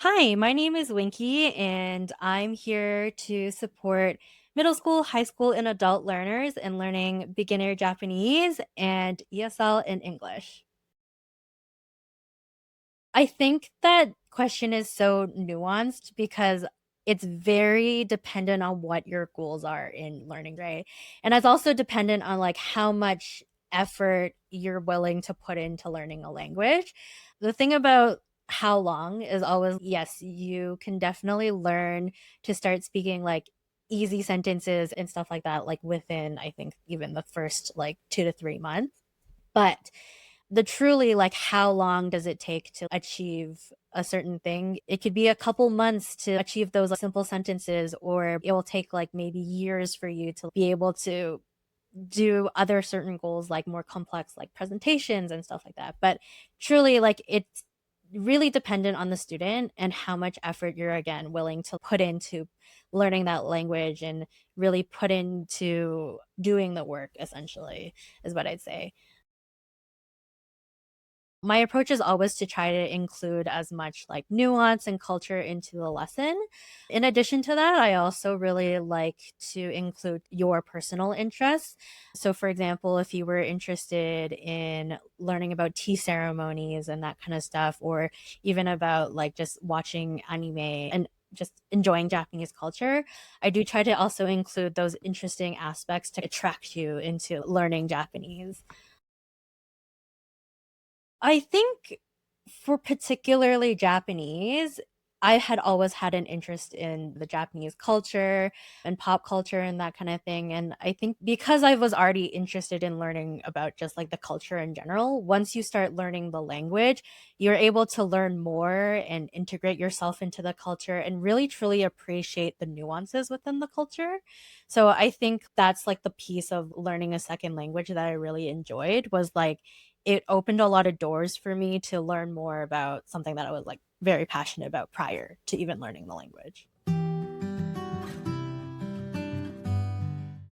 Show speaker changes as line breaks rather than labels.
Hi, my name is Winkie, and I'm here to support middle school, high school, and adult learners in learning beginner Japanese and ESL in English. I think that question is so nuanced because it's very dependent on what your goals are in learning, right? And it's also dependent on like how much effort you're willing to put into learning a language. The thing about how long is always yes, you can definitely learn to start speaking like easy sentences and stuff like that like within I think even the first like 2 to 3 months. But the truly like how long does it take to achieve a certain thing? It could be a couple months to achieve those like, simple sentences, or it will take like maybe years for you to be able to do other certain goals like more complex like presentations and stuff like that. But truly like it's really dependent on the student and how much effort you're again willing to put into learning that language and really put into doing the work essentially is what I'd say. My approach is always to try to include as much like nuance and culture into the lesson. In addition to that, I also really like to include your personal interests. So, for example, if you were interested in learning about tea ceremonies and that kind of stuff, or even about like just watching anime and just enjoying Japanese culture, I do try to also include those interesting aspects to attract you into learning Japanese. I think for particularly Japanese, I had always had an interest in the Japanese culture and pop culture and that kind of thing. And I think because I was already interested in learning about just like the culture in general, once you start learning the language, you're able to learn more and integrate yourself into the culture and really truly appreciate the nuances within the culture. So I think that's like the piece of learning a second language that I really enjoyed was like it opened a lot of doors for me to learn more about something that I was like very passionate about prior to even learning the language.